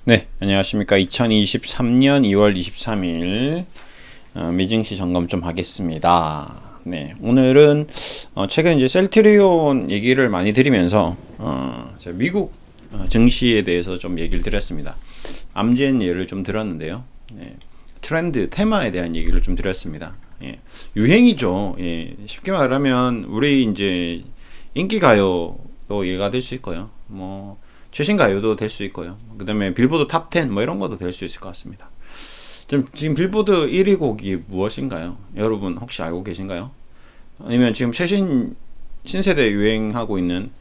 네, 안녕하십니까. 2023년 2월 23일 미증시 점검 좀 하겠습니다. 네, 오늘은 최근 이제 셀트리온 얘기를 많이 드리면서 제가 미국 증시에 대해서 좀 얘기를 드렸습니다. 암젠 예를 좀 들었는데요. 네, 트렌드, 테마에 대한 얘기를 좀 드렸습니다. 예, 유행이죠. 예, 쉽게 말하면 우리 이제 인기가요도 얘가 될 수 있고요. 뭐 최신 가요도 될 수 있고요. 그 다음에 빌보드 탑 10 뭐 이런 것도 될 수 있을 것 같습니다. 지금 빌보드 1위 곡이 무엇인가요? 여러분 혹시 알고 계신가요? 아니면 지금 최신 신세대 유행하고 있는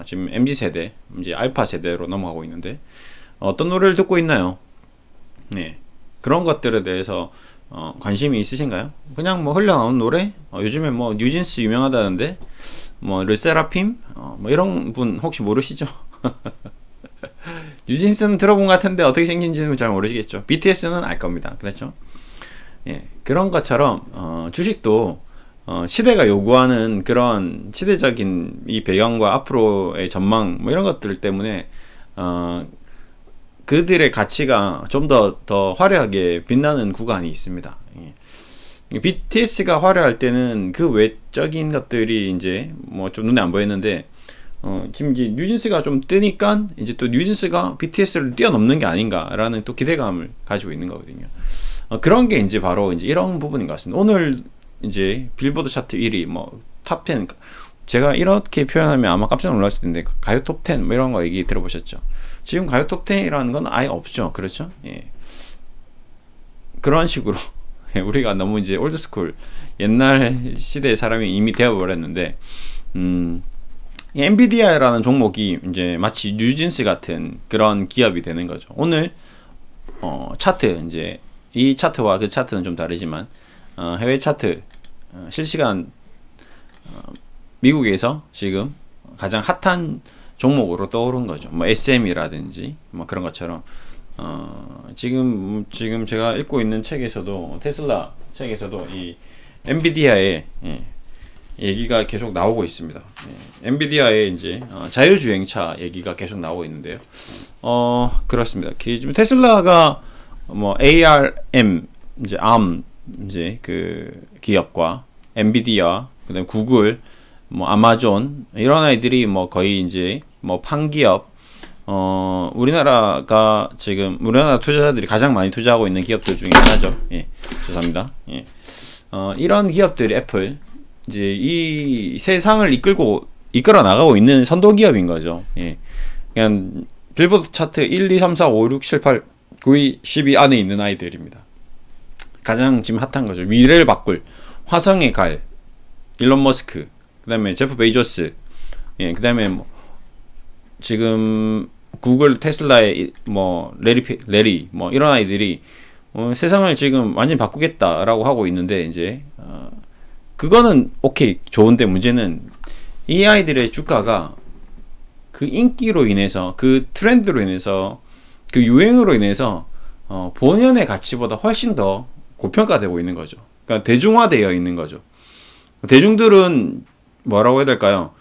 지금 MZ세대, 이제 알파 세대로 넘어가고 있는데 어떤 노래를 듣고 있나요? 네, 그런 것들에 대해서 관심이 있으신가요? 그냥 뭐 흘러나온 노래? 요즘에 뭐 뉴진스 유명하다는데 뭐 르세라핌? 뭐 이런 분 혹시 모르시죠? 뉴진스는 들어본 것 같은데 어떻게 생긴지는 잘 모르시겠죠. BTS는 알 겁니다. 그렇죠? 예, 그런 것처럼 주식도 시대가 요구하는 그런 시대적인 이 배경과 앞으로의 전망 뭐 이런 것들 때문에 그들의 가치가 좀 더 화려하게 빛나는 구간이 있습니다. 예. BTS가 화려할 때는 그 외적인 것들이 이제 뭐 좀 눈에 안 보였는데 지금 이제 뉴진스가 좀 뜨니까 이제 또 뉴진스가 BTS를 뛰어넘는 게 아닌가라는 또 기대감을 가지고 있는 거거든요. 그런 게 이제 바로 이제 이런 부분인 것 같습니다. 오늘 이제 빌보드 차트 1위, 뭐 탑 10, 제가 이렇게 표현하면 아마 깜짝 놀랐을 텐데 가요 톱 10 뭐 이런 거 얘기 들어보셨죠? 지금 가요 톱 10이라는 건 아예 없죠, 그렇죠? 예. 그런 식으로 우리가 너무 이제 올드스쿨 옛날 시대의 사람이 이미 되어버렸는데. 엔비디아라는 종목이 이제 마치 뉴진스 같은 그런 기업이 되는 거죠. 오늘 차트, 이제 이 차트와 그 차트는 좀 다르지만 해외 차트 실시간 미국에서 지금 가장 핫한 종목으로 떠오른 거죠. 뭐 SM이라든지 뭐 그런 것처럼 지금 제가 읽고 있는 책에서도, 테슬라 책에서도 이 엔비디아의 얘기가 계속 나오고 있습니다. 엔비디아의 이제 자율주행차 얘기가 계속 나오고 있는데요. 그렇습니다. 지금 테슬라가 뭐 ARM, 이제 ARM 이제 그 기업과 엔비디아, 그다음에 구글, 뭐 아마존 이런 아이들이 뭐 거의 이제 뭐 판기업, 우리나라가 지금 우리나라 투자자들이 가장 많이 투자하고 있는 기업들 중에 하나죠. 예, 죄송합니다. 예. 이런 기업들이 애플, 이제 이 세상을 이끌어 나가고 있는 선도 기업인 거죠. 예. 그냥 빌보드 차트 1, 2, 3, 4, 5, 6, 7, 8, 9, 2, 10위 안에 있는 아이들입니다. 가장 지금 핫한 거죠. 미래를 바꿀, 화성에 갈 일론 머스크, 그 다음에 제프 베이조스, 예, 그 다음에 뭐 지금 구글, 테슬라의 뭐 레리 뭐 이런 아이들이 세상을 지금 완전히 바꾸겠다라고 하고 있는데, 이제 그거는 오케이, 좋은데 문제는 이 아이들의 주가가 그 인기로 인해서, 그 트렌드로 인해서, 그 유행으로 인해서 본연의 가치보다 훨씬 더 고평가되고 있는 거죠. 그러니까 대중화되어 있는 거죠. 대중들은 뭐라고 해야 될까요?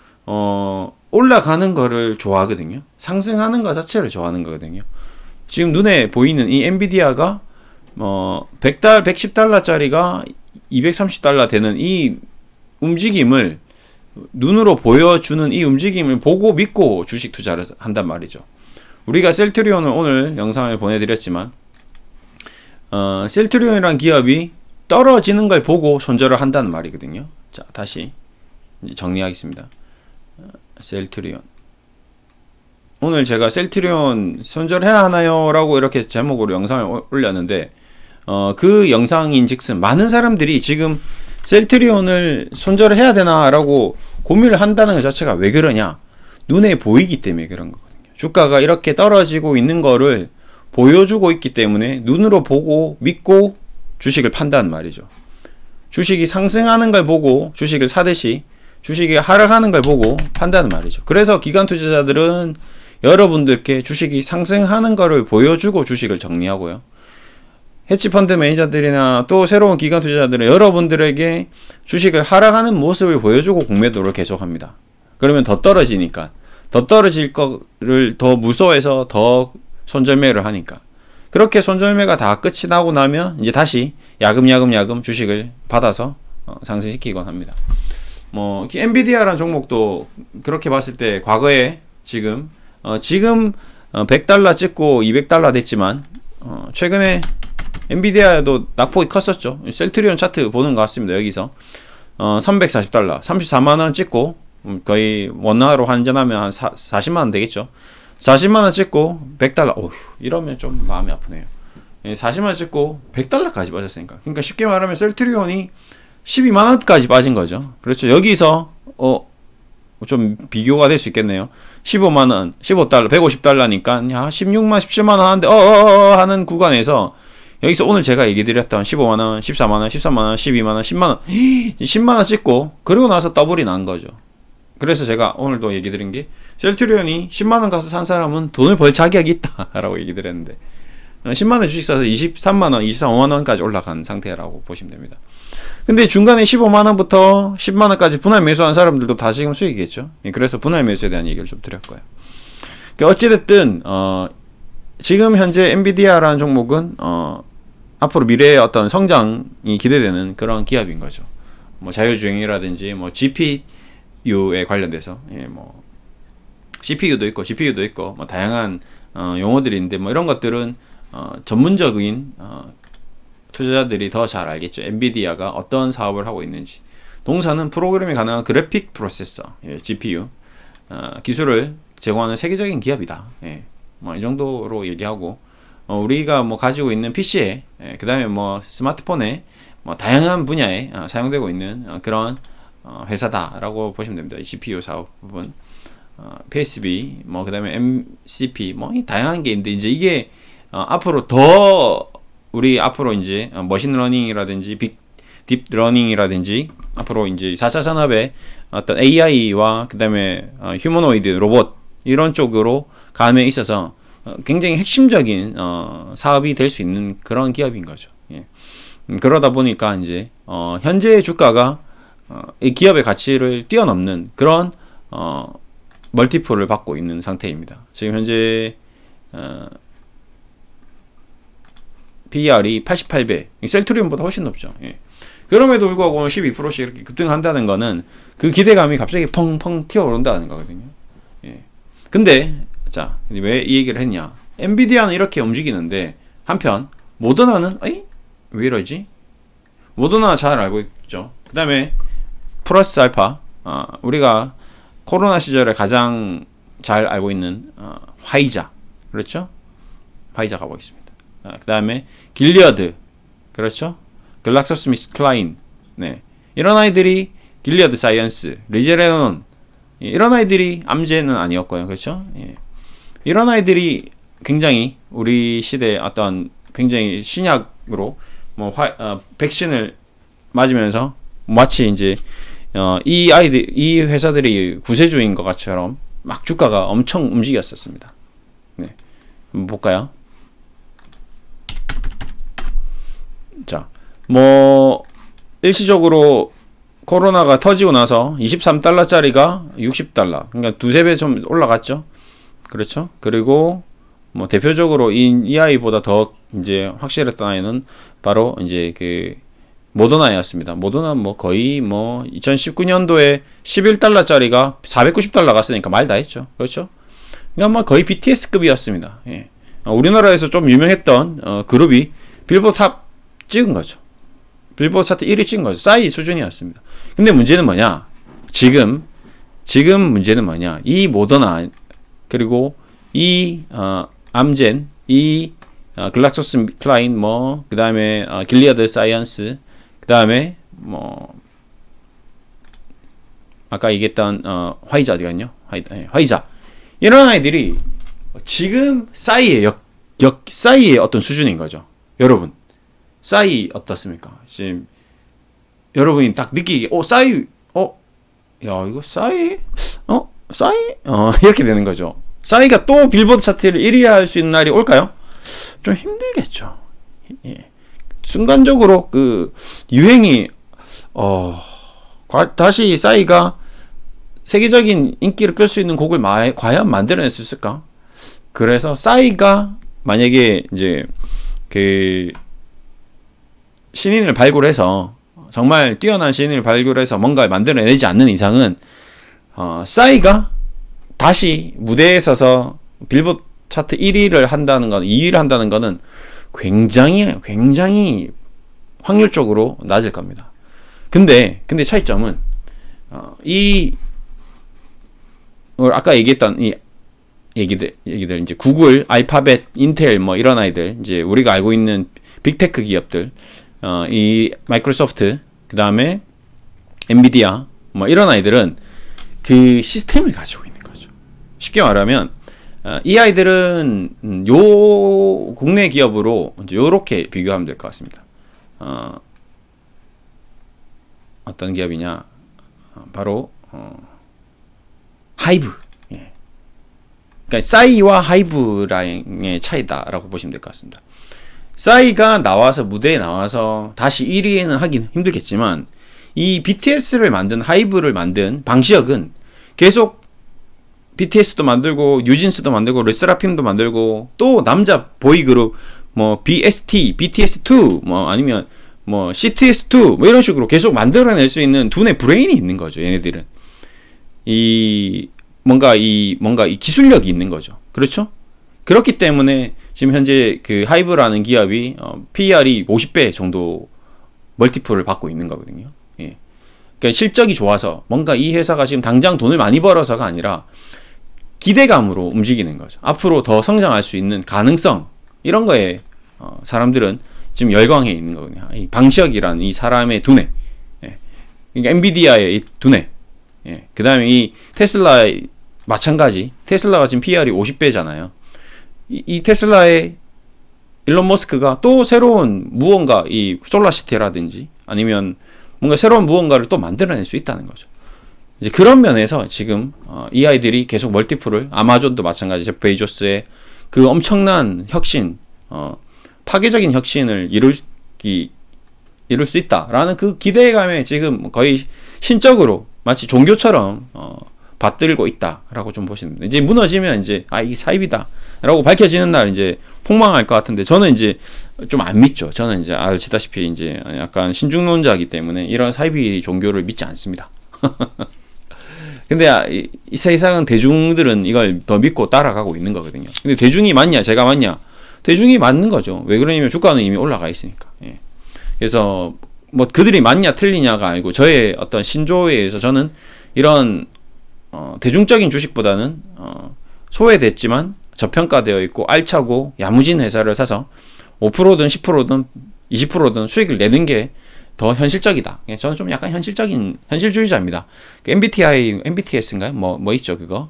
올라가는 거를 좋아하거든요. 상승하는 것 자체를 좋아하는 거거든요. 지금 눈에 보이는 이 엔비디아가 110달러짜리가 230달러 되는 이 움직임을, 눈으로 보여주는 이 움직임을 보고 믿고 주식 투자를 한단 말이죠. 우리가 셀트리온을 오늘 영상을 보내드렸지만 셀트리온이란 기업이 떨어지는 걸 보고 손절을 한다는 말이거든요. 자, 다시 정리하겠습니다. 셀트리온, 오늘 제가 셀트리온 손절해야 하나요? 라고 이렇게 제목으로 영상을 올렸는데 그 영상인 즉슨 많은 사람들이 지금 셀트리온을 손절을 해야 되나 라고 고민을 한다는 것 자체가 왜 그러냐, 눈에 보이기 때문에 그런 거거든요. 주가가 이렇게 떨어지고 있는 거를 보여주고 있기 때문에 눈으로 보고 믿고 주식을 판다는 말이죠. 주식이 상승하는 걸 보고 주식을 사듯이 주식이 하락하는 걸 보고 판다는 말이죠. 그래서 기관 투자자들은 여러분들께 주식이 상승하는 거를 보여주고 주식을 정리하고요, 헤지펀드 매니저들이나 또 새로운 기관 투자자들은 여러분들에게 주식을 하락하는 모습을 보여주고 공매도를 계속합니다. 그러면 더 떨어지니까, 더 떨어질 거를 더 무서워해서 더 손절매를 하니까. 그렇게 손절매가 다 끝이 나고 나면 이제 다시 야금야금 주식을 받아서 상승시키곤 합니다. 뭐 엔비디아라는 종목도 그렇게 봤을 때 과거에 지금 100달러 찍고 200달러 됐지만 최근에 엔비디아도 낙폭이 컸었죠. 셀트리온 차트 보는 것 같습니다. 여기서 340달러 34만원 찍고 거의 원화로 환전하면 한 40만원 되겠죠. 40만원 찍고 100달러 어휴, 이러면 좀 마음이 아프네요. 40만원 찍고 100달러까지 빠졌으니까, 그러니까 쉽게 말하면 셀트리온이 12만원까지 빠진 거죠. 그렇죠. 여기서 좀 비교가 될 수 있겠네요. 15만원 15달러 150달러니까 야 16만 17만원 하는데 하는 구간에서 여기서 오늘 제가 얘기 드렸던 15만원 14만원 13만원 12만원 10만원 10만원 찍고 그러고 나서 더블이 난 거죠. 그래서 제가 오늘도 얘기 드린 게 셀트리온이 10만원 가서 산 사람은 돈을 벌 자격이 있다 라고 얘기 드렸는데 10만원 주식 사서 23만원 23만원까지 올라간 상태라고 보시면 됩니다. 근데 중간에 15만원부터 10만원까지 분할 매수한 사람들도 다 지금 수익이겠죠. 그래서 분할 매수에 대한 얘기를 좀 드렸고요. 어찌됐든 지금 현재 엔비디아라는 종목은 앞으로 미래의 어떤 성장이 기대되는 그런 기업인 거죠. 뭐 자율주행이라든지 뭐 GPU에 관련돼서 뭐 CPU도 있고 GPU도 있고 뭐 다양한 용어들인데 뭐 이런 것들은 전문적인 투자자들이 더 잘 알겠죠. 엔비디아가 어떤 사업을 하고 있는지. 동사는 프로그램이 가능한 그래픽 프로세서 GPU 기술을 제공하는 세계적인 기업이다. 뭐 이 정도로 얘기하고 우리가 뭐 가지고 있는 PC에 그 다음에 뭐 스마트폰에 뭐 다양한 분야에 사용되고 있는 그런 회사다라고 보시면 됩니다. 이 GPU 사업은 PSB 뭐 그 다음에 MCP 뭐 다양한 게 있는데 이제 이게 앞으로 더 우리 앞으로 이제 머신러닝이라든지 딥러닝이라든지 앞으로 이제 4차 산업의 어떤 AI와 그 다음에 휴머노이드 로봇 이런 쪽으로 감에 있어서 굉장히 핵심적인 사업이 될 수 있는 그런 기업인 거죠. 그러다 보니까 이제 현재의 주가가 이 기업의 가치를 뛰어넘는 그런 멀티플을 받고 있는 상태입니다. 지금 현재 PER이 88배, 셀트리온보다 훨씬 높죠. 그럼에도 불구하고 오늘 12%씩 이렇게 급등한다는 거는 그 기대감이 갑자기 펑펑 튀어오른다는 거거든요. 근데 자, 왜 이 얘기를 했냐? 엔비디아는 이렇게 움직이는데 한편 모더나는 왜 이러지? 모더나 잘 알고 있죠. 그 다음에 플러스 알파, 우리가 코로나 시절에 가장 잘 알고 있는 화이자, 그렇죠? 화이자 가보겠습니다. 그 다음에 길리어드, 그렇죠? 글락소스미스클라인, 네, 이런 아이들이 길리어드 사이언스, 리제레논, 이런 아이들이 암제는 아니었고요, 그렇죠? 이런 아이들이 굉장히 우리 시대의 어떤 굉장히 신약으로 뭐 백신을 맞으면서 마치 이제 이 아이들, 이 회사들이 구세주인 것처럼 막 주가가 엄청 움직였었습니다. 네, 한번 볼까요? 자, 뭐 일시적으로 코로나가 터지고 나서 23달러짜리가 60달러, 그러니까 두세 배 좀 올라갔죠. 그렇죠? 그리고 뭐 대표적으로 이 아이보다 더 이제 확실했던 아이는 바로 이제 그 모더나였습니다. 모더나 뭐 거의 뭐 2019년도에 11달러짜리가 490달러 갔으니까 말 다 했죠. 그렇죠? 그러니까 뭐 거의 BTS급이었습니다. 우리나라에서 좀 유명했던 그룹이 빌보드 탑 찍은 거죠. 빌보드 차트 1위 찍은 거죠. 싸이 수준이었습니다. 근데 문제는 뭐냐? 지금 문제는 뭐냐? 이 모더나 그리고 이 암젠, 이 글락소스클라인 뭐 그 다음에 길리어드 사이언스, 그 다음에 뭐 아까 얘기했던 화이자 어디 갔냐? 화이자, 이런 아이들이 지금 싸이의 싸이의 어떤 수준인 거죠. 여러분, 싸이 어떻습니까? 지금 여러분이 딱 느끼기에 싸이 야 이거 싸이 싸이 이렇게 되는 거죠. 싸이가 또 빌보드 차트를 1위 할 수 있는 날이 올까요? 좀 힘들겠죠. 순간적으로 그 유행이 다시 싸이가 세계적인 인기를 끌 수 있는 곡을 과연 만들어낼 수 있을까? 그래서 싸이가 만약에 이제 그 신인을 발굴해서 정말 뛰어난 신인을 발굴해서 뭔가를 만들어내지 않는 이상은 싸이가 다시 무대에 서서 빌보드 차트 1위를 한다는 건 2위를 한다는 거는 굉장히 확률적으로 낮을 겁니다. 근데 차이점은 아까 얘기했던 이 얘기들 이제 구글, 알파벳, 인텔 뭐 이런 아이들, 이제 우리가 알고 있는 빅테크 기업들, 이 마이크로소프트, 그 다음에 엔비디아 뭐 이런 아이들은 그 시스템을 가지고 있는 거죠. 쉽게 말하면 이 아이들은 요 국내 기업으로 이제 요렇게 비교하면 될 것 같습니다. 어떤 기업이냐? 바로 하이브. 예. 그러니까 싸이와 하이브랑의 차이다라고 보시면 될 것 같습니다. 싸이가 나와서 무대에 나와서 다시 1위에는 하긴 힘들겠지만 이 BTS를 만든 하이브를 만든 방시혁은 계속 BTS도 만들고 뉴진스도 만들고 르세라핌도 만들고 또 남자 보이그룹 뭐 BST, BTS2 뭐 아니면 뭐 CTS2 뭐 이런 식으로 계속 만들어낼 수 있는 두뇌 브레인이 있는 거죠. 얘네들은 뭔가 이 기술력이 있는 거죠. 그렇죠? 그렇기 때문에 지금 현재 그 하이브라는 기업이 PER이 50배 정도 멀티플을 받고 있는 거거든요. 예. 그러니까 실적이 좋아서 뭔가 이 회사가 지금 당장 돈을 많이 벌어서가 아니라 기대감으로 움직이는 거죠. 앞으로 더 성장할 수 있는 가능성 이런 거에 사람들은 지금 열광해 있는 거거든요. 이 방시혁이라는 이 사람의 두뇌, 예. 그러니까 엔비디아의 이 두뇌, 예. 그 다음에 이 테슬라 마찬가지. 테슬라가 지금 PER이 50배잖아요. 이 테슬라의 일론 머스크가 또 새로운 무언가 이 솔라시티라든지 아니면 뭔가 새로운 무언가를 또 만들어낼 수 있다는 거죠. 이제 그런 면에서 지금 이 아이들이 계속 멀티플을 아마존도 마찬가지 제프 베이조스의 그 엄청난 혁신, 파괴적인 혁신을 이룰 수 있다라는 그 기대감에 지금 거의 신적으로 마치 종교처럼 받들고 있다라고 좀 보시면 됩니다. 이제 무너지면 이제 이게 사입이다라고 밝혀지는 날 이제 폭망할 것 같은데 저는 이제 좀 안 믿죠. 저는 이제 아시다시피 이제 약간 신중론자이기 때문에 이런 사이비 종교를 믿지 않습니다. 근데 이 세상은 대중들은 이걸 더 믿고 따라가고 있는 거거든요. 근데 대중이 맞냐, 제가 맞냐? 대중이 맞는 거죠. 왜 그러냐면 주가는 이미 올라가 있으니까. 예. 그래서 뭐 그들이 맞냐 틀리냐가 아니고 저의 어떤 신조에 의해서 저는 이런 대중적인 주식보다는 소외됐지만 저평가되어 있고 알차고 야무진 회사를 사서 5%든 10%든 20%든 수익을 내는 게 더 현실적이다. 저는 좀 약간 현실주의자입니다. MBTS인가요? 뭐 있죠, 그거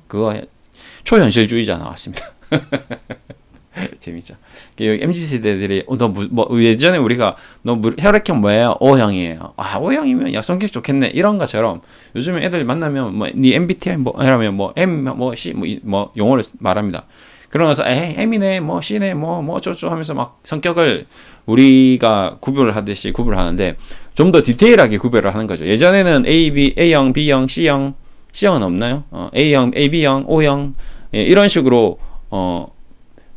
초현실주의자 나왔습니다. 재밌죠. MZ세대들이 예전에 우리가 너 혈액형 뭐예요? O형이에요. O형이면 야 성격 좋겠네. 이런 것처럼 요즘에 애들 만나면 네 MBTI 이러면 M C 용어를 말합니다. 그러면서 M이네 C네 어쩌고 하면서 막 성격을 우리가 구별을 하듯이 구별하는데 좀 더 디테일하게 구별을 하는 거죠. 예전에는 A형, B형, C형은 없나요? A형, AB형, O형 이런 식으로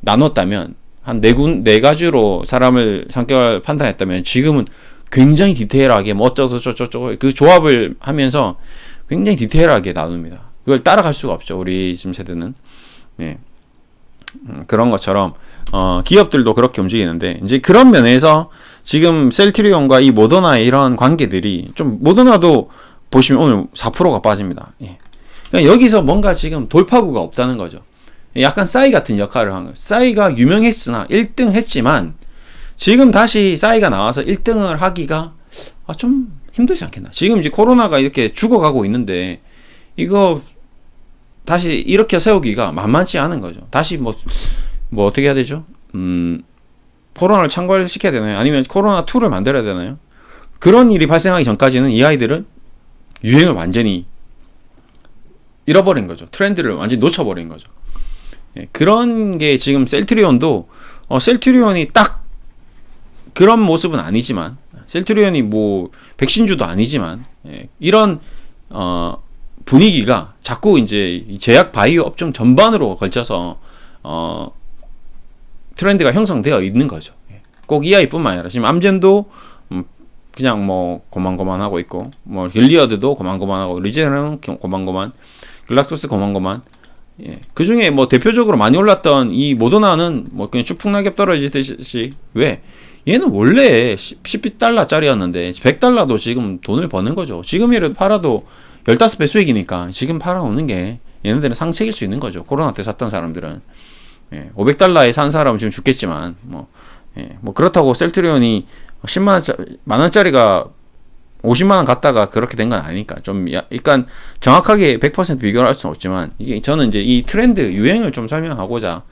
나눴다면 한 네 가지로 사람을 성격을 판단했다면 지금은 굉장히 디테일하게 어쩌고 그 조합을 하면서 굉장히 디테일하게 나눕니다. 그걸 따라갈 수가 없죠. 우리 지금 세대는. 예. 그런 것처럼 기업들도 그렇게 움직이는데 이제 그런 면에서 지금 셀트리온과 이 모더나의 이런 관계들이 좀 모더나도 보시면 오늘 4%가 빠집니다. 예. 그러니까 여기서 뭔가 지금 돌파구가 없다는 거죠. 약간 싸이 같은 역할을 한 거예요. 싸이가 유명했으나 1등 했지만 지금 다시 싸이가 나와서 1등을 하기가 좀 힘들지 않겠나. 지금 이제 코로나가 이렇게 죽어가고 있는데 이거 다시 이렇게 세우기가 만만치 않은 거죠. 다시 뭐 어떻게 해야 되죠? 코로나를 창궐시켜야 되나요? 아니면 코로나2를 만들어야 되나요? 그런 일이 발생하기 전까지는 이 아이들은 유행을 완전히 잃어버린 거죠. 트렌드를 완전히 놓쳐버린 거죠. 예, 그런 게 지금 셀트리온도 셀트리온이 딱 그런 모습은 아니지만 셀트리온이 뭐 백신주도 아니지만 이런 분위기가 자꾸 이제 제약 바이오 업종 전반으로 걸쳐서 트렌드가 형성되어 있는 거죠. 꼭 이 아이뿐만 아니라 지금 암젠도 그냥 뭐 고만고만하고 있고, 뭐 길리어드도 고만고만하고, 리제는 고만고만, 글락소스 고만고만. 예. 그 중에 뭐 대표적으로 많이 올랐던 이 모더나는 뭐 그냥 쭉풍낙엽 떨어지듯이, 왜? 얘는 원래 10달러짜리였는데 100달러도 지금 돈을 버는 거죠. 지금이라도 팔아도 15배 수익이니까 지금 팔아오는 게 얘네들은 상책일 수 있는 거죠. 코로나 때 샀던 사람들은. 예. 500달러에 산 사람은 지금 죽겠지만, 뭐 그렇다고 셀트리온이 10만원짜리가 50만원 갔다가 그렇게 된 건 아니니까, 좀 약간 정확하게 100% 비교를 할 수는 없지만, 이게 저는 이제 이 트렌드 유행을 좀 설명하고자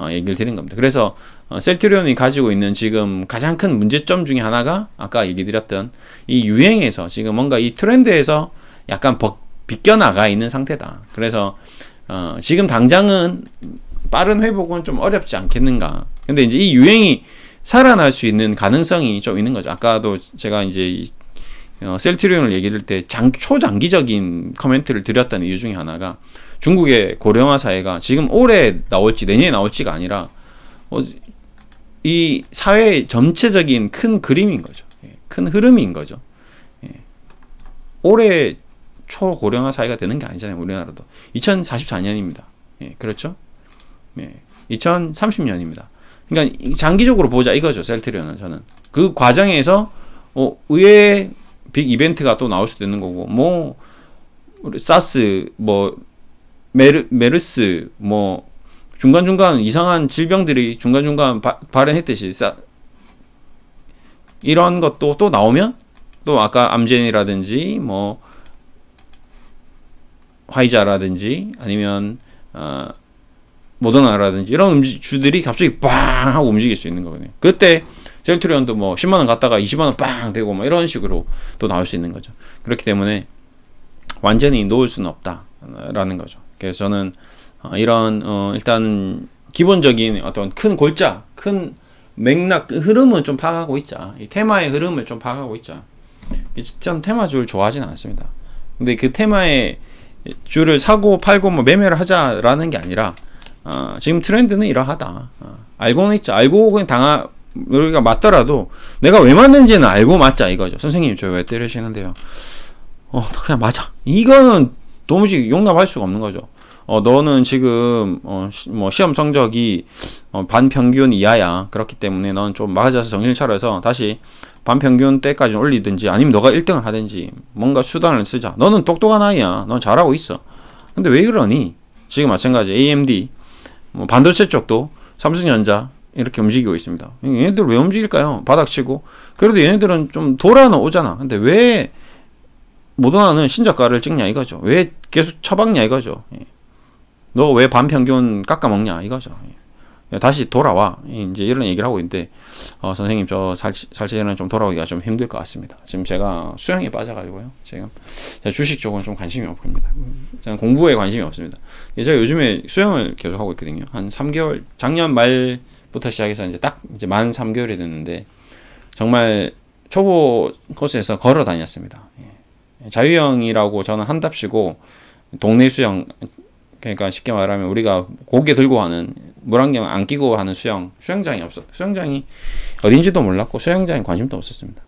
얘기를 드린 겁니다. 그래서 셀트리온이 가지고 있는 지금 가장 큰 문제점 중에 하나가 아까 얘기 드렸던 이 유행에서 지금 뭔가 이 트렌드에서 약간 비껴나가 있는 상태다. 그래서 지금 당장은 빠른 회복은 좀 어렵지 않겠는가. 근데 이제 이 유행이 살아날 수 있는 가능성이 좀 있는 거죠. 아까도 제가 이제 셀트리온을 얘기할 때 초장기적인 코멘트를 드렸던 이유 중에 하나가, 중국의 고령화 사회가 지금 올해 나올지 내년에 나올지가 아니라 이 사회의 전체적인 큰 그림인 거죠. 큰 흐름인 거죠. 올해 초고령화 사회가 되는 게 아니잖아요. 우리나라도 2044년입니다. 그렇죠? 2030년입니다. 그러니까 장기적으로 보자 이거죠. 셀트리온은. 저는 그 과정에서 의외의 빅 이벤트가 또 나올 수도 있는 거고, 뭐 우리 사스, 뭐 메르스, 뭐 중간중간 이상한 질병들이 중간중간 발현했듯이 이런 것도 또 나오면, 또 아까 암젠이라든지 뭐 화이자라든지 아니면 모더나라든지 이런 주들이 갑자기 빵 하고 움직일 수 있는 거거든요. 그때 셀트리온도 뭐 10만원 갔다가 20만원 빵 되고 뭐 이런 식으로 또 나올 수 있는 거죠. 그렇기 때문에 완전히 놓을 수는 없다라는 거죠. 그래서 저는 이런 일단 기본적인 어떤 큰 골자, 큰 맥락, 흐름은 좀 파악하고 있자. 이 테마의 흐름을 좀 파악하고 있자. 전 테마주를 좋아하지는 않습니다. 근데 그 테마의 주를 사고 팔고 뭐 매매를 하자라는 게 아니라, 지금 트렌드는 이러하다. 알고는 있죠. 알고 그냥 우리가 맞더라도 내가 왜 맞는지는 알고 맞자 이거죠. 선생님 저 왜 때리시는데요? 그냥 맞아. 이거는 도무지 용납할 수가 없는 거죠. 너는 지금 뭐 시험 성적이 반평균 이하야. 그렇기 때문에 넌 좀 맞아서 정신을 차려서 다시 반평균 때까지 올리든지, 아니면 너가 1등을 하든지 뭔가 수단을 쓰자. 너는 똑똑한 아이야. 넌 잘하고 있어. 근데 왜 그러니? 지금 마찬가지 AMD, 뭐 반도체 쪽도 삼성전자 이렇게 움직이고 있습니다. 얘네들 왜 움직일까요? 바닥치고. 그래도 얘네들은 좀 돌아는 오잖아. 근데 왜 모더나는 신저가를 찍냐 이거죠. 왜 계속 처박냐 이거죠. 너 왜 반평균 깎아먹냐 이거죠. 다시 돌아와. 이제 이런 얘기를 하고 있는데, 선생님 저 살치는 좀 돌아오기가 좀 힘들 것 같습니다. 지금 제가 수영에 빠져가지고요. 제가 주식 쪽은 좀 관심이 없습니다. 저는 공부에 관심이 없습니다. 제가 요즘에 수영을 계속 하고 있거든요. 한 3개월, 작년 말부터 시작해서 이제 딱 이제 만 3개월이 됐는데, 정말 초보 코스에서 걸어 다녔습니다. 자유형이라고 저는 한답시고, 동네 수영, 그러니까 쉽게 말하면 우리가 고개 들고 하는, 물안경 안 끼고 하는 수영장이 없어. 수영장이 어딘지도 몰랐고 수영장에 관심도 없었습니다.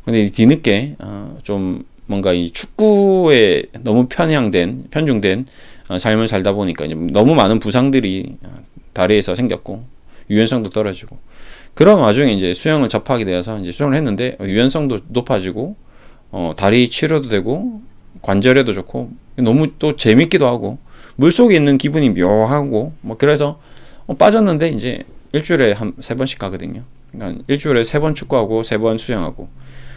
근데 뒤늦게 좀 뭔가 이 축구에 너무 편중된 삶을 살다 보니까 이제 너무 많은 부상들이 다리에서 생겼고 유연성도 떨어지고, 그런 와중에 이제 수영을 접하게 되어서 이제 수영을 했는데 유연성도 높아지고 다리 치료도 되고 관절에도 좋고 너무 또 재밌기도 하고 물속에 있는 기분이 묘하고 뭐 그래서 빠졌는데, 이제 일주일에 한 3번씩 가거든요. 그러니까 일주일에 3번 축구하고 3번 수영하고,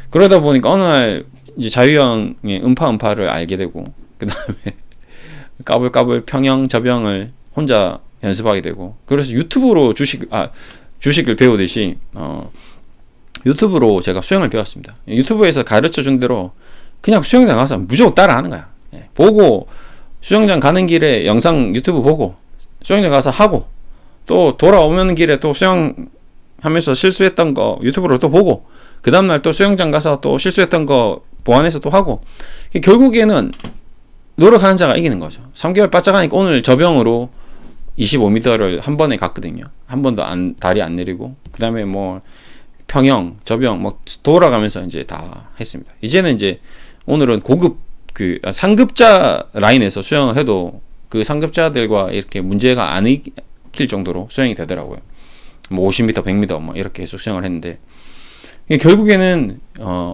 그러다 보니까 어느 날 이제 자유형의 음파를 알게 되고, 그 다음에 까불까불 평형 접영을 혼자 연습하게 되고, 그래서 유튜브로 주식을 배우듯이 유튜브로 제가 수영을 배웠습니다. 유튜브에서 가르쳐 준 대로 그냥 수영장 가서 무조건 따라 하는 거야. 보고 수영장 가는 길에 영상 유튜브 보고 수영장 가서 하고, 또 돌아오는 길에 또 수영하면서 실수했던 거 유튜브로 또 보고, 그 다음날 또 수영장 가서 또 실수했던 거 보완해서 또 하고, 결국에는 노력하는 자가 이기는 거죠. 3개월 바짝 하니까 오늘 저병으로 25m를 한 번에 갔거든요. 한 번도 다리 안 내리고, 그 다음에 뭐 평영, 접영 뭐 돌아가면서 이제 다 했습니다. 이제는 이제 오늘은 고급 그 상급자 라인에서 수영을 해도 그 상급자들과 이렇게 문제가 안 익힐 정도로 수영이 되더라고요. 뭐 50m, 100m 뭐 이렇게 계속 수영을 했는데, 결국에는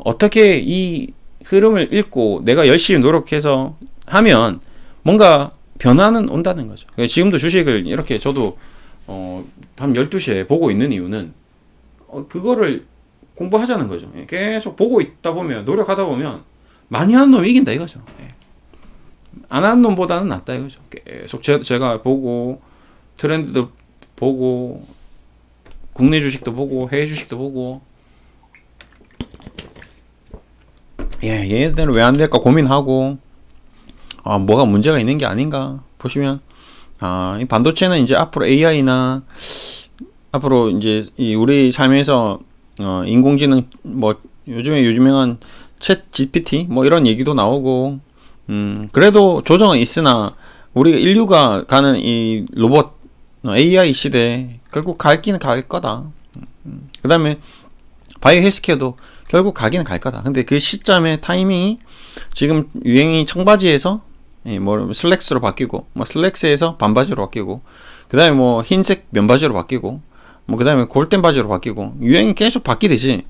어떻게 이 흐름을 읽고 내가 열심히 노력해서 하면 뭔가 변화는 온다는 거죠. 지금도 주식을 이렇게 저도 밤 12시에 보고 있는 이유는 그거를 공부하자는 거죠. 계속 보고 있다 보면, 노력하다 보면 많이 하는 놈이 이긴다 이거죠. 안 하는 놈보다는 낫다 이거죠. 계속 제가 보고 트렌드도 보고 국내 주식도 보고 해외 주식도 보고, 얘네들은 왜 안 될까 고민하고, 뭐가 문제가 있는 게 아닌가 보시면, 이 반도체는 이제 앞으로 AI나 앞으로 이제 우리 삶에서 인공지능 뭐 요즘에 유명한 챗 GPT 뭐 이런 얘기도 나오고, 그래도 조정은 있으나 우리 인류가 가는 이 로봇 AI 시대 결국 갈기는 갈 거다. 그 다음에 바이오 헬스케어도 결국 가기는 갈 거다. 근데 그 시점의 타이밍이 지금 유행이 청바지에서 뭐 슬랙스로 바뀌고, 뭐 슬랙스에서 반바지로 바뀌고, 그 다음에 뭐 흰색 면바지로 바뀌고, 뭐 그 다음에 골덴 바지로 바뀌고, 유행이 계속 바뀌듯이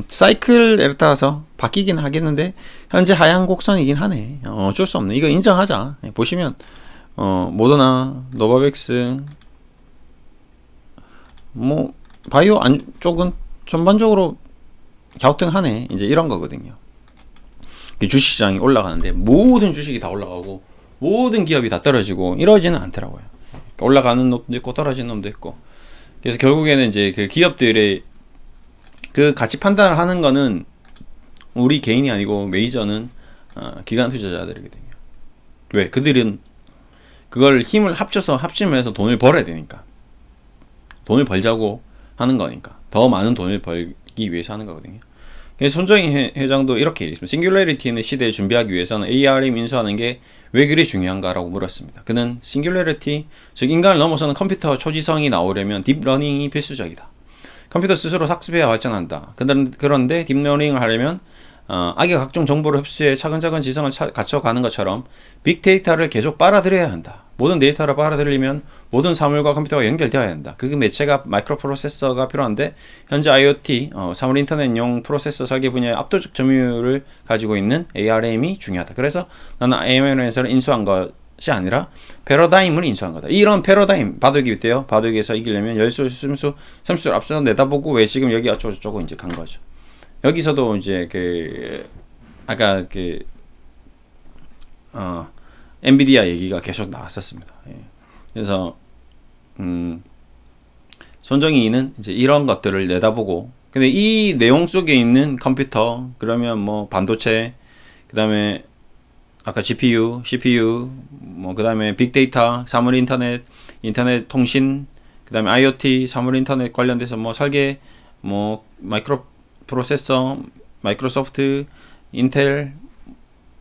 사이클에 따라서 바뀌긴 하겠는데 현재 하향 곡선이긴 하네. 어쩔 수 없네. 이거 인정하자. 보시면 모더나, 노바백스, 뭐 바이오 안쪽은 전반적으로 갸우뚱하네. 이제 이런 거거든요. 주식시장이 올라가는데 모든 주식이 다 올라가고 모든 기업이 다 떨어지고 이러지는 않더라고요. 올라가는 놈도 있고 떨어지는 놈도 있고. 그래서 결국에는 이제 그 기업들의 그 가치 판단을 하는 거는 우리 개인이 아니고 메이저는 기관 투자자들이거든요. 왜? 그들은 그걸 힘을 합심을 해서 돈을 벌어야 되니까. 돈을 벌자고 하는 거니까. 더 많은 돈을 벌기 위해서 하는 거거든요. 그래서 손정희 회장도 이렇게 얘기했습니다. 싱귤러리티는 시대에 준비하기 위해서는 ARM 인수하는 게 왜 그리 중요한가라고 물었습니다. 그는 싱귤러리티, 즉 인간을 넘어서는 컴퓨터 초지성이 나오려면 딥러닝이 필수적이다. 컴퓨터 스스로 학습해야 발전한다. 그런데 딥러닝을 하려면 악의 각종 정보를 흡수해 차근차근 지성을 갖춰가는 것처럼 빅데이터를 계속 빨아들여야 한다. 모든 데이터를 빨아들이려면 모든 사물과 컴퓨터가 연결되어야 한다. 그 매체가 마이크로 프로세서가 필요한데 현재 IoT, 사물 인터넷용 프로세서 설계 분야에 압도적 점유율을 가지고 있는 ARM이 중요하다. 그래서 나는 ARM을 인수한 것이 아니라 패러다임을 인수한 거다. 이런 패러다임, 바둑이 있대요. 바둑에서 이기려면 열수, 숨수, 삼수를 앞서 내다보고 왜 지금 여기 어쩌고저쩌고 이제 간 거죠. 여기서도 이제 아까 엔비디아 얘기가 계속 나왔었습니다. 그래서 손정희는 이제 이런 것들을 내다보고, 근데 이 내용 속에 있는 컴퓨터, 그러면 뭐 반도체, 그 다음에 아까 GPU, CPU, 뭐 그 다음에 빅데이터, 사물 인터넷, 인터넷 통신, 그 다음에 IoT, 사물 인터넷 관련돼서 뭐 설계, 뭐 마이크로 프로세서, 마이크로소프트, 인텔,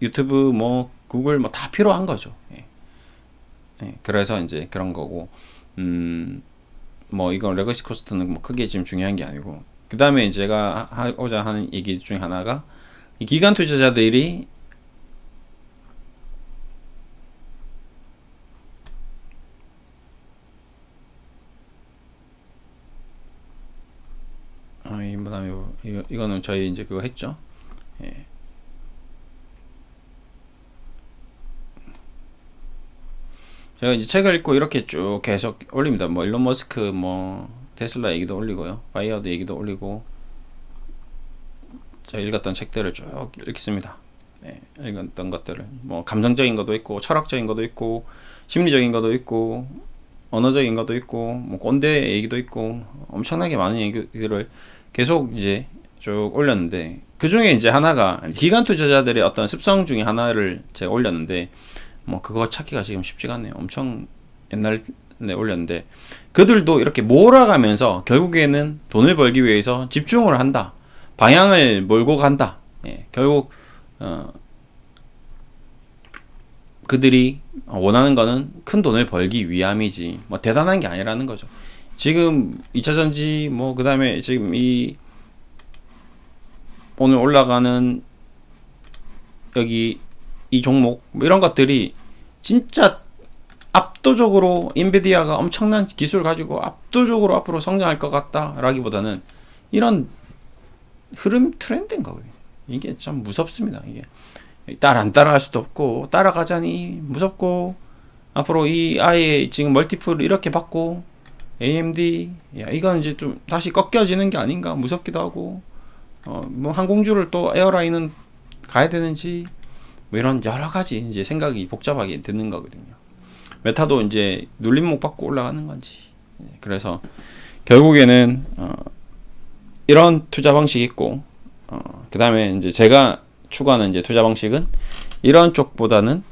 유튜브, 뭐 구글 뭐 다 필요한 거죠. 그래서 이제 그런 거고, 뭐 이건 레거시 코스트는 뭐 크게 지금 중요한 게 아니고, 그 다음에 제가 하고자 하는 얘기 중에 하나가 이 기관 투자자들이 그다음에 이거는 저희 이제 그거 했죠. 제가 이제 책을 읽고 이렇게 쭉 계속 올립니다. 뭐 일론 머스크, 뭐 테슬라 얘기도 올리고요, 바이어드 얘기도 올리고, 제가 읽었던 책들을 쭉 읽습니다. 읽었던 것들을 뭐 감정적인 것도 있고, 철학적인 것도 있고, 심리적인 것도 있고, 언어적인 것도 있고, 뭐 꼰대 얘기도 있고, 엄청나게 많은 얘기들을 계속 이제 쭉 올렸는데, 그 중에 이제 하나가 기관 투자자들의 어떤 습성 중에 하나를 제가 올렸는데, 뭐 그거 찾기가 지금 쉽지가 않네요. 엄청 옛날에 올렸는데, 그들도 이렇게 몰아가면서 결국에는 돈을 벌기 위해서 집중을 한다, 방향을 몰고 간다. 결국 그들이 원하는 거는 큰 돈을 벌기 위함이지 뭐 대단한 게 아니라는 거죠. 지금 2차전지 뭐 그 다음에 지금 이 오늘 올라가는 여기 이 종목 뭐 이런 것들이 진짜 압도적으로 인비디아가 엄청난 기술을 가지고 압도적으로 앞으로 성장할 것 같다 라기보다는 이런 흐름 트렌드인 거거든요. 이게 참 무섭습니다. 이게 안 따라갈 수도 없고 따라가자니 무섭고 앞으로 이 아예 지금 멀티플 이렇게 받고 AMD 야 이건 이제 좀 다시 꺾여지는 게 아닌가 무섭기도 하고 뭐 항공주를 또 에어라인은 가야 되는지 뭐 이런 여러 가지 이제 생각이 복잡하게 드는 거거든요. 메타도 이제 눌림목 받고 올라가는 건지. 그래서 결국에는 이런 투자 방식이 있고 그 다음에 이제 제가 추구하는 이제 투자 방식은 이런 쪽보다는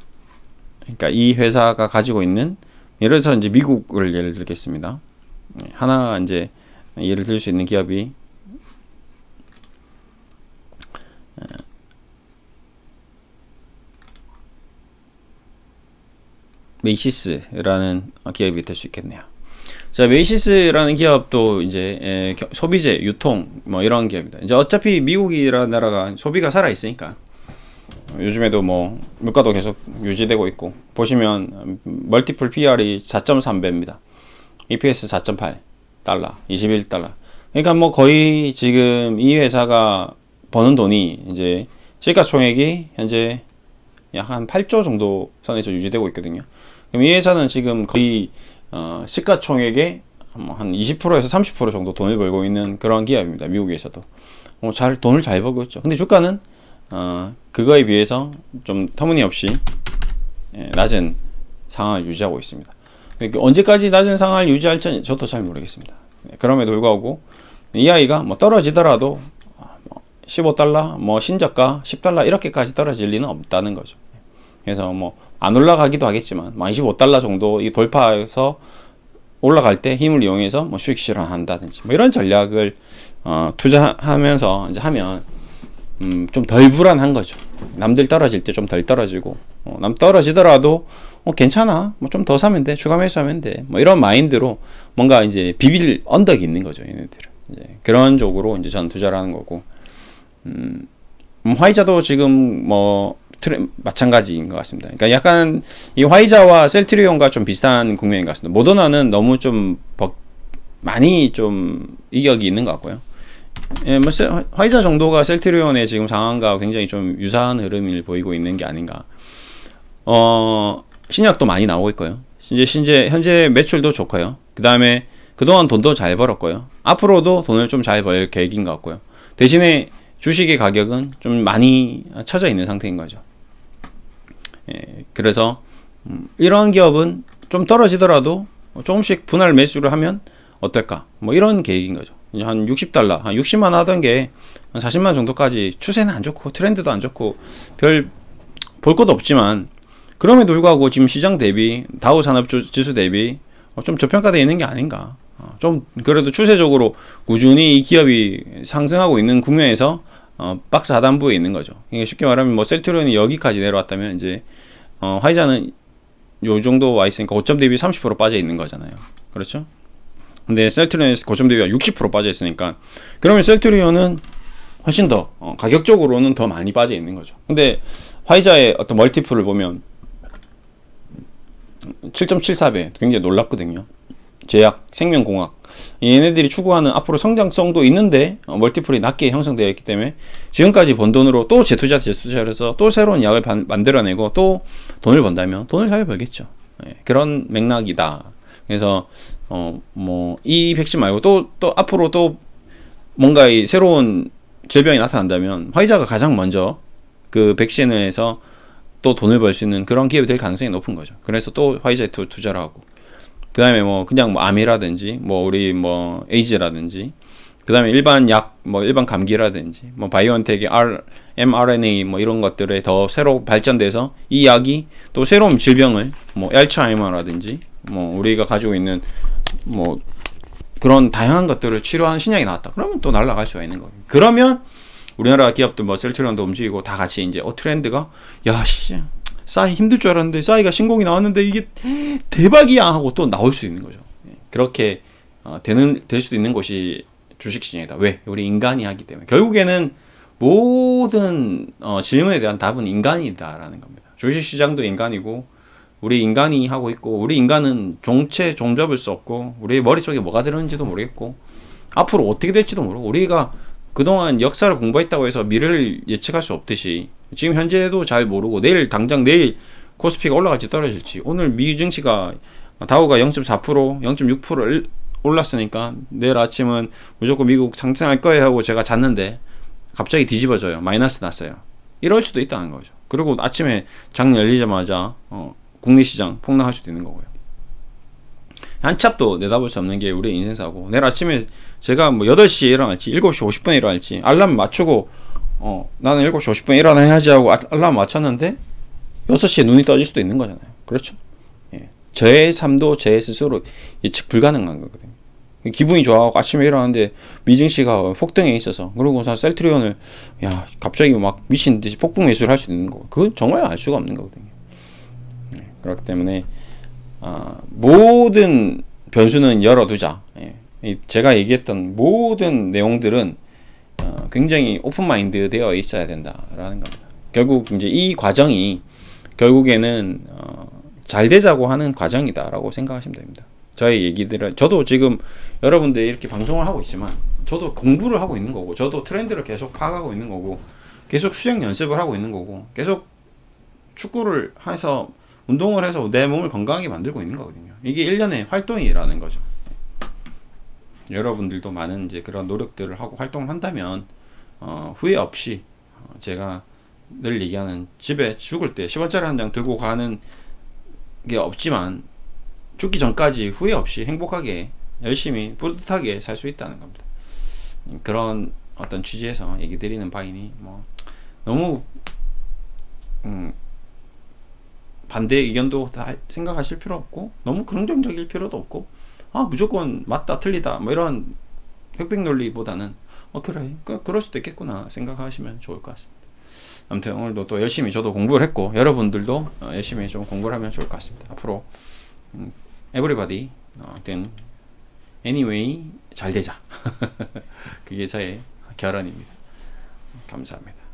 그러니까 이 회사가 가지고 있는 예를 들어서 이제 미국을 예를 들겠습니다. 하나 이제 예를 들 수 있는 기업이 메이시스라는 기업이 될 수 있겠네요. 자, 메이시스라는 기업도 이제 소비재, 유통 뭐 이런 기업입니다. 이제 어차피 미국이라는 나라가 소비가 살아 있으니까 요즘에도 뭐 물가도 계속 유지되고 있고 보시면 멀티플 PR이 4.3배입니다. EPS 4.8 달러, 21달러. 그러니까 뭐 거의 지금 이 회사가 버는 돈이 이제 시가총액이 현재 약 한 8조 정도 선에서 유지되고 있거든요. 그럼 이 회사는 지금 거의 시가총액의 한 20%에서 30% 정도 돈을 벌고 있는 그런 기업입니다. 미국에서도 돈을 잘 벌고 있죠. 근데 주가는 그거에 비해서 좀 터무니없이 낮은 상황을 유지하고 있습니다. 그러니까 언제까지 낮은 상황을 유지할지 저도 잘 모르겠습니다. 그럼에도 불구하고 이 아이가 뭐 떨어지더라도 15달러, 뭐 신저가 10달러 이렇게까지 떨어질 리는 없다는 거죠. 그래서 뭐 안 올라가기도 하겠지만 25달러 정도 이 돌파해서 올라갈 때 힘을 이용해서 뭐 수익 실현한다든지 뭐 이런 전략을 투자하면서 이제 하면 좀 덜 불안한 거죠. 남들 떨어질 때 좀 덜 떨어지고 남 떨어지더라도 괜찮아 뭐 좀 더 사면 돼 추가 매수하면 돼 뭐 이런 마인드로 뭔가 이제 비빌 언덕이 있는 거죠. 얘네들은 이제 그런 쪽으로 이제 저는 투자를 하는 거고 화이자도 지금 뭐 마찬가지인 것 같습니다. 그러니까 약간 이 화이자와 셀트리온과 좀 비슷한 국면인 것 같습니다. 모더나는 너무 좀 많이 좀 이격이 있는 것 같고요. 예, 뭐 화이자 정도가 셀트리온의 지금 상황과 굉장히 좀 유사한 흐름을 보이고 있는 게 아닌가. 신약도 많이 나오고 있고요. 현재 매출도 좋고요. 그 다음에 그동안 돈도 잘 벌었고요. 앞으로도 돈을 좀 잘 벌 계획인 것 같고요. 대신에 주식의 가격은 좀 많이 처져 있는 상태인 거죠. 예, 그래서 이런 기업은 좀 떨어지더라도 조금씩 분할 매수를 하면 어떨까? 뭐 이런 계획인 거죠. 한 60달러, 한 60만 하던 게 한 40만 정도까지 추세는 안 좋고 트렌드도 안 좋고 별 볼 것도 없지만 그럼에도 불구하고 지금 시장 대비 다우 산업지수 대비 좀 저평가되어 있는 게 아닌가. 좀 그래도 추세적으로 꾸준히 이 기업이 상승하고 있는 국면에서 박스 하단부에 있는 거죠. 이게 쉽게 말하면 뭐 셀트리온이 여기까지 내려왔다면 이제 화이자는 요 정도 와 있으니까 고점 대비 30% 빠져 있는 거잖아요. 그렇죠? 근데 셀트리온이 고점 대비가 60% 빠져 있으니까 그러면 셀트리온은 훨씬 더 가격적으로는 더 많이 빠져 있는 거죠. 근데 화이자의 어떤 멀티플을 보면 7.74배 굉장히 놀랍거든요. 제약, 생명공학 얘네들이 추구하는 앞으로 성장성도 있는데 멀티플이 낮게 형성되어 있기 때문에 지금까지 번 돈으로 또 재투자를 해서 또 새로운 약을 만들어내고 또 돈을 번다면 돈을 잘 벌겠죠. 예, 그런 맥락이다. 그래서 뭐 이 백신 말고 또 앞으로 또 뭔가 이 새로운 질병이 나타난다면 화이자가 가장 먼저 그 백신을 해서 또 돈을 벌 수 있는 그런 기업이 될 가능성이 높은 거죠. 그래서 또 화이자에 투자를 하고 그 다음에 뭐 그냥 뭐 암이라든지 뭐 우리 뭐 에이즈라든지 그 다음에 일반 약 뭐 일반 감기라든지 뭐 바이오엔텍의 mRNA 뭐 이런 것들에 더 새로 발전돼서 이 약이 또 새로운 질병을 뭐 알츠하이머라든지 뭐 우리가 가지고 있는 뭐 그런 다양한 것들을 치료하는 신약이 나왔다. 그러면 또 날아갈 수가 있는 거예요. 그러면 우리나라 기업들 뭐 셀트리온도 움직이고 다 같이 이제 트렌드가 야 씨 싸이 힘들 줄 알았는데 싸이가 신곡이 나왔는데 이게 대박이야 하고 또 나올 수 있는 거죠. 그렇게 될 수도 있는 것이 주식시장이다. 왜? 우리 인간이 하기 때문에. 결국에는 모든 질문에 대한 답은 인간이다라는 겁니다. 주식시장도 인간이고 우리 인간이 하고 있고, 우리 인간은 종체 종잡을 수 없고, 우리 머릿속에 뭐가 들었는지도 모르겠고, 앞으로 어떻게 될지도 모르고, 우리가 그동안 역사를 공부했다고 해서 미래를 예측할 수 없듯이 지금 현재도 잘 모르고 당장 내일 코스피가 올라갈지 떨어질지, 오늘 미 증시가 다우가 0.4% 0.6% 올랐으니까 내일 아침은 무조건 미국 상승할 거예요 하고 제가 잤는데 갑자기 뒤집어져요. 마이너스 났어요. 이럴 수도 있다는 거죠. 그리고 아침에 장 열리자마자 국내 시장 폭락할 수도 있는 거고요. 한참도 내다볼 수 없는 게 우리의 인생사고, 내일 아침에 제가 뭐 8시에 일어날지 7시 50분에 일어날지 알람 맞추고 나는 7시 50분에 일어나야지 하고 알람 맞췄는데 6시에 눈이 떠질 수도 있는 거잖아요. 그렇죠? 예. 저의 삶도 제 스스로 예측 불가능한 거거든요. 기분이 좋아하고 아침에 일어났는데 미증시가 폭등에 있어서, 그러고서 셀트리온을 갑자기 막 미친 듯이 폭풍 매수를 할 수 있는 거고, 그건 정말 알 수가 없는 거거든요. 예. 그렇기 때문에 모든 변수는 열어두자. 예. 제가 얘기했던 모든 내용들은 굉장히 오픈마인드 되어 있어야 된다라는 겁니다. 결국 이제 이 과정이 결국에는 잘 되자고 하는 과정이다라고 생각하시면 됩니다. 저의 얘기들은, 저도 지금 여러분들 이렇게 방송을 하고 있지만 저도 공부를 하고 있는 거고, 저도 트렌드를 계속 파악하고 있는 거고, 계속 수행 연습을 하고 있는 거고, 계속 축구를 해서 운동을 해서 내 몸을 건강하게 만들고 있는 거거든요. 이게 일련의 활동이라는 거죠. 여러분들도 많은 이제 그런 노력들을 하고 활동을 한다면 후회 없이 제가 늘 얘기하는 집에 죽을 때 10원짜리 한 장 들고 가는 게 없지만 죽기 전까지 후회 없이 행복하게 열심히 뿌듯하게 살 수 있다는 겁니다. 그런 어떤 취지에서 얘기 드리는 바이니 뭐 너무 반대 의견도 다 생각하실 필요 없고, 너무 긍정적일 필요도 없고, 무조건 맞다 틀리다 뭐 이런 흑백 논리보다는 그래 그럴 수도 있겠구나 생각하시면 좋을 것 같습니다. 아무튼 오늘도 또 열심히 저도 공부를 했고, 여러분들도 열심히 좀 공부를 하면 좋을 것 같습니다. 앞으로 everybody anyway 잘 되자. 그게 저의 결론입니다. 감사합니다.